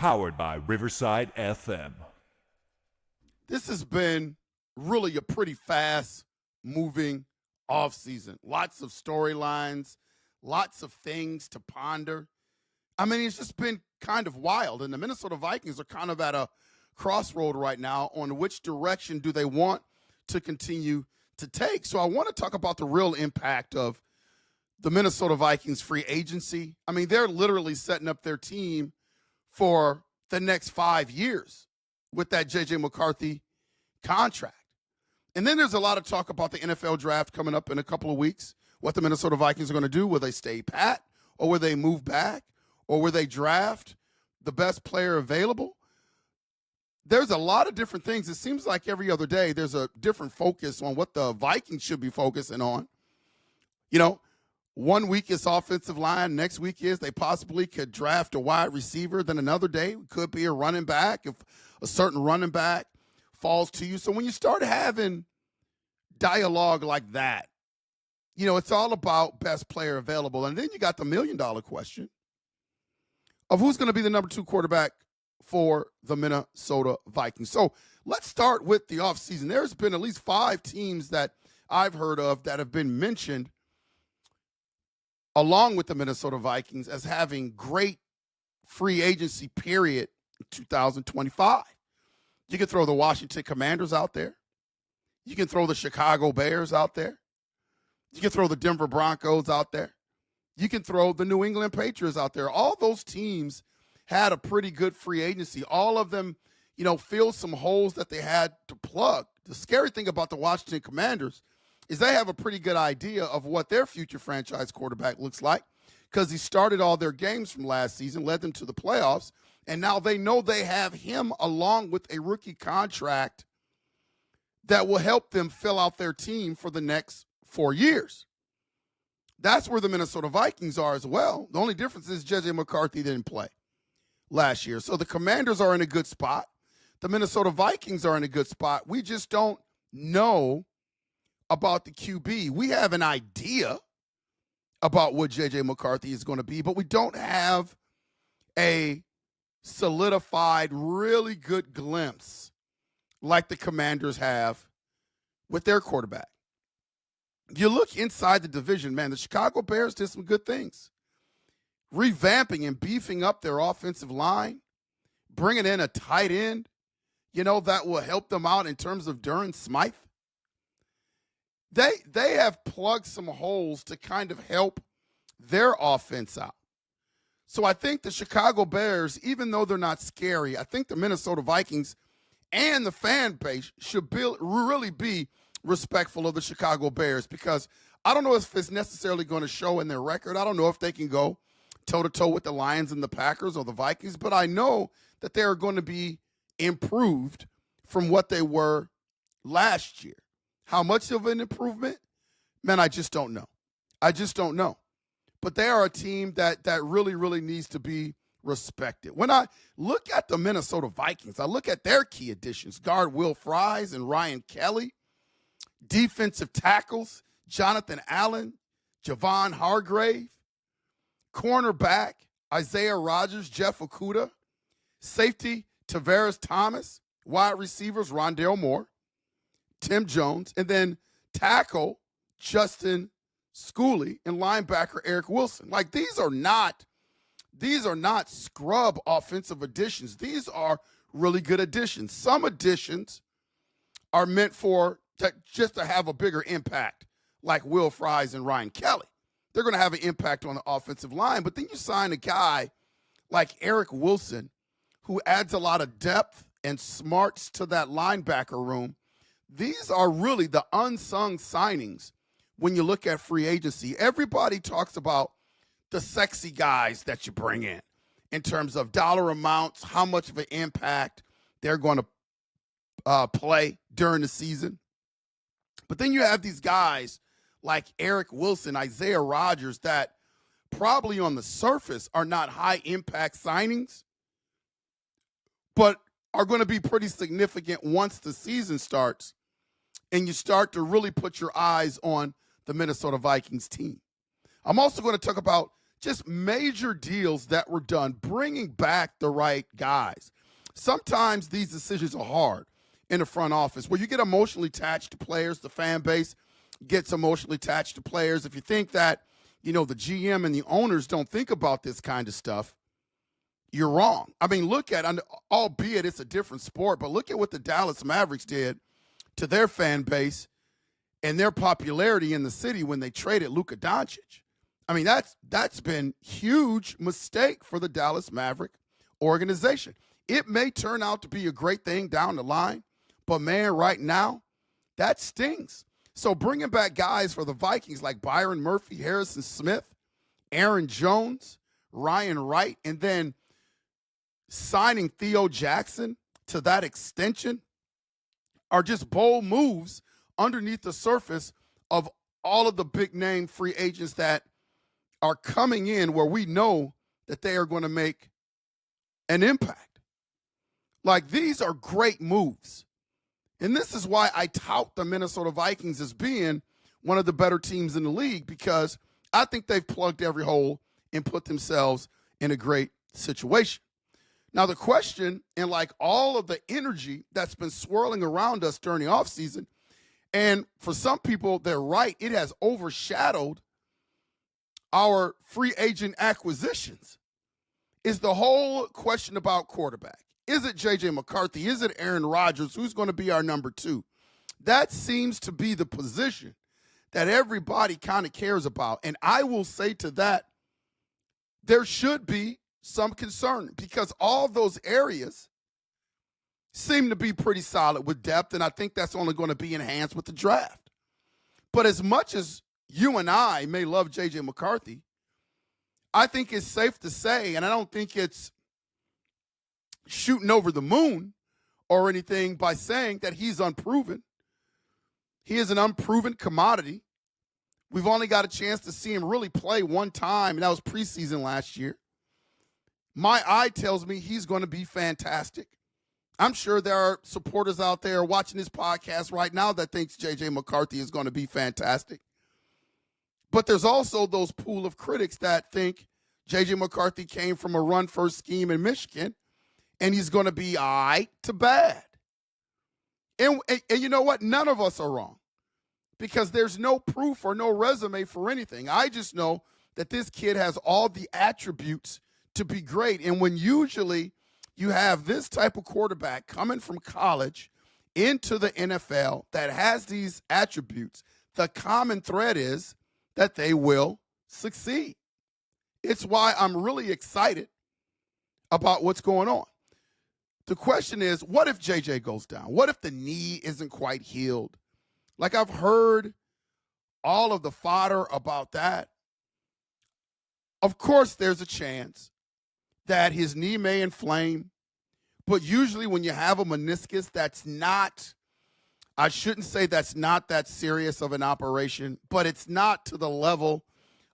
Powered by Riverside FM. This has been really a pretty fast-moving offseason. Lots of storylines, lots of things to ponder. I mean, it's just been kind of wild, and the Minnesota Vikings are kind of at a crossroad right now on which direction do they want to continue to take. So I want to talk about the real impact of the Minnesota Vikings free agency. I mean, they're literally setting up their team for the next 5 years with that J.J. McCarthy contract. And then there's a lot of talk about the NFL draft coming up in a couple of weeks, what the Minnesota Vikings are going to do. Will they stay pat, or will they move back, or will they draft the best player available? There's a lot of different things. It seems like every other day there's a different focus on what the Vikings should be focusing on. You know, one week is offensive line. Next week is they possibly could draft a wide receiver. Then another day could be a running back if a certain running back falls to you. So when you start having dialogue like that, you know, it's all about best player available. And then you got the $1 million question of who's going to be the number 2 quarterback for the Minnesota Vikings. So let's start with the offseason. There's been at least 5 teams that I've heard of that have been mentioned along with the Minnesota Vikings as having great free agency period in 2025. You can throw the Washington Commanders out there. You can throw the Chicago Bears out there. You can throw the Denver Broncos out there. You can throw the New England Patriots out there. All those teams had a pretty good free agency. All of them, you know, filled some holes that they had to plug. The scary thing about the Washington Commanders is they have a pretty good idea of what their future franchise quarterback looks like because he started all their games from last season, led them to the playoffs, and now they know they have him along with a rookie contract that will help them fill out their team for the next 4 years. That's where the Minnesota Vikings are as well. The only difference is J.J. McCarthy didn't play last year. So the Commanders are in a good spot. The Minnesota Vikings are in a good spot. We just don't know about the QB. We have an idea about what J.J. McCarthy is going to be, but we don't have a solidified, really good glimpse like the Commanders have with their quarterback. You look inside the division, man, the Chicago Bears did some good things. Revamping and beefing up their offensive line, bringing in a tight end, you know, that will help them out in terms of Durham Smythe. They have plugged some holes to kind of help their offense out. So I think the Chicago Bears, even though they're not scary, I think the Minnesota Vikings and the fan base should really be respectful of the Chicago Bears because I don't know if it's necessarily going to show in their record. I don't know if they can go toe-to-toe with the Lions and the Packers or the Vikings, but I know that they are going to be improved from what they were last year. How much of an improvement? Man, I just don't know. I just don't know. But they are a team that really, really needs to be respected. When I look at the Minnesota Vikings, I look at their key additions, guard Will Fries and Ryan Kelly, defensive tackles, Jonathan Allen, Javon Hargrave, cornerback, Isaiah Rodgers, Jeff Okudah, safety, Tavares Thomas, wide receivers, Rondale Moore, Tim Jones, and then tackle, Justin Schooley, and linebacker, Eric Wilson. Like, these are not scrub offensive additions. These are really good additions. Some additions are meant just to have a bigger impact, like Will Fries and Ryan Kelly. They're going to have an impact on the offensive line. But then you sign a guy like Eric Wilson, who adds a lot of depth and smarts to that linebacker room. These are really the unsung signings when you look at free agency. Everybody talks about the sexy guys that you bring in terms of dollar amounts, how much of an impact they're going to play during the season. But then you have these guys like Eric Wilson, Isaiah Rodgers, that probably on the surface are not high-impact signings, but are going to be pretty significant once the season starts and you start to really put your eyes on the Minnesota Vikings team. I'm also going to talk about just major deals that were done, bringing back the right guys. Sometimes these decisions are hard in the front office where you get emotionally attached to players. The fan base gets emotionally attached to players. If you think that, the GM and the owners don't think about this kind of stuff, you're wrong. I mean, albeit it's a different sport, but look at what the Dallas Mavericks did to their fan base and their popularity in the city when they traded Luka Doncic. I mean, that's been huge mistake for the Dallas Maverick organization. It may turn out to be a great thing down the line, but man, right now, that stings. So bringing back guys for the Vikings like Byron Murphy, Harrison Smith, Aaron Jones, Ryan Wright, and then signing Theo Jackson to that extension are just bold moves underneath the surface of all of the big name free agents that are coming in where we know that they are going to make an impact. Like, these are great moves. And this is why I tout the Minnesota Vikings as being one of the better teams in the league, because I think they've plugged every hole and put themselves in a great situation. Now, the question, and like all of the energy that's been swirling around us during the offseason, and for some people, they're right, it has overshadowed our free agent acquisitions, is the whole question about quarterback. Is it J.J. McCarthy? Is it Aaron Rodgers? Who's going to be our number two? That seems to be the position that everybody kind of cares about. And I will say to that, there should be some concern because all those areas seem to be pretty solid with depth, and I think that's only going to be enhanced with the draft. But as much as you and I may love J.J. McCarthy, I think it's safe to say, and I don't think it's shooting over the moon or anything by saying that he's unproven. He is an unproven commodity. We've only got a chance to see him really play one time, and that was preseason last year. My eye tells me he's going to be fantastic. I'm sure there are supporters out there watching this podcast right now that thinks J.J. McCarthy is going to be fantastic. But there's also those pool of critics that think J.J. McCarthy came from a run-first scheme in Michigan, and he's going to be all right to bad. And you know what? None of us are wrong because there's no proof or no resume for anything. I just know that this kid has all the attributes to be great. And when usually you have this type of quarterback coming from college into the NFL that has these attributes, the common thread is that they will succeed. It's why I'm really excited about what's going on. The question is, what if JJ goes down? What if the knee isn't quite healed? Like, I've heard all of the fodder about that. Of course, there's a chance that his knee may inflame, but usually when you have a meniscus, that's not that serious of an operation, but it's not to the level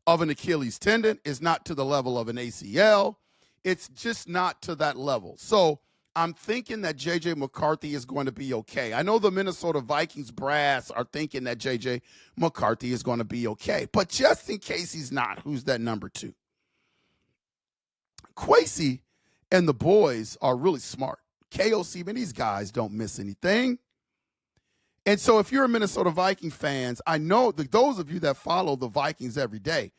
of an Achilles tendon. It's not to the level of an ACL. It's just not to that level. So I'm thinking that J.J. McCarthy is going to be okay. I know the Minnesota Vikings brass are thinking that J.J. McCarthy is going to be okay. But just in case he's not, who's that number two? Kwesi and the boys are really smart. KOC, man, these guys don't miss anything. And so if you're a Minnesota Viking fans, I know that those of you that follow the Vikings every day,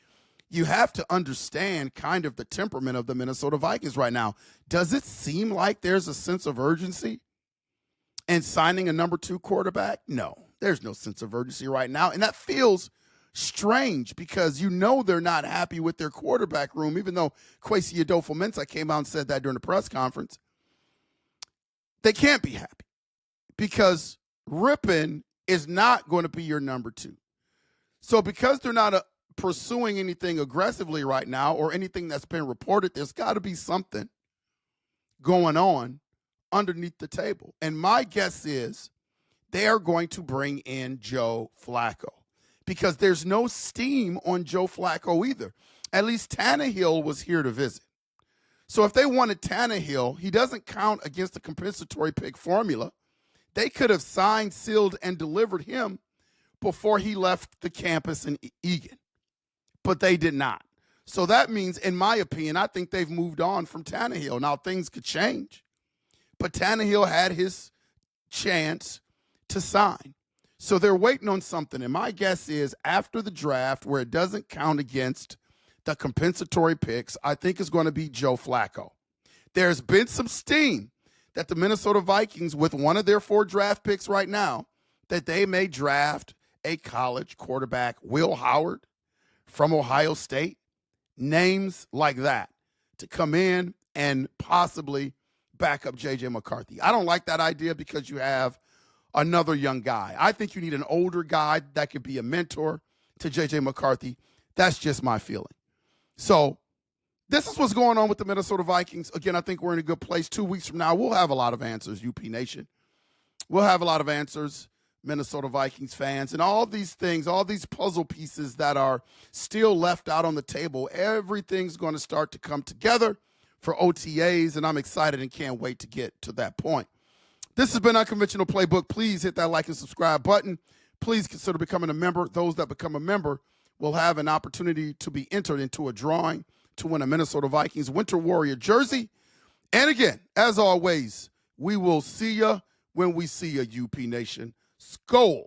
you have to understand kind of the temperament of the Minnesota Vikings right now. Does it seem like there's a sense of urgency in signing a number two quarterback? No, there's no sense of urgency right now. And that feels strange because you know they're not happy with their quarterback room, even though Kwesi Adofo-Mensah came out and said that during the press conference. They can't be happy because Rippon is not going to be your number two. So because they're not pursuing anything aggressively right now or anything that's been reported, there's got to be something going on underneath the table. And my guess is they are going to bring in Joe Flacco because there's no steam on Joe Flacco either. At least Tannehill was here to visit. So if they wanted Tannehill, he doesn't count against the compensatory pick formula. They could have signed, sealed, and delivered him before he left the campus in Eagan. But they did not. So that means, in my opinion, I think they've moved on from Tannehill. Now, things could change, but Tannehill had his chance to sign. So they're waiting on something. And my guess is after the draft, where it doesn't count against the compensatory picks, I think it's going to be Joe Flacco. There's been some steam that the Minnesota Vikings, with one of their 4 draft picks right now, that they may draft a college quarterback, Will Howard from Ohio State, names like that, to come in and possibly back up J.J. McCarthy. I don't like that idea because you have another young guy. I think you need an older guy that could be a mentor to J.J. McCarthy. That's just my feeling. So this is what's going on with the Minnesota Vikings. Again, I think we're in a good place. 2 weeks from now, we'll have a lot of answers, UP Nation. We'll have a lot of answers, Minnesota Vikings fans, and all these things, all these puzzle pieces that are still left out on the table. Everything's going to start to come together for OTAs, and I'm excited and can't wait to get to that point. This has been Unconventional Playbook. Please hit that like and subscribe button. Please consider becoming a member. Those that become a member will have an opportunity to be entered into a drawing to win a Minnesota Vikings Winter Warrior jersey. And again, as always, we will see you when we see you, UP Nation. Skol.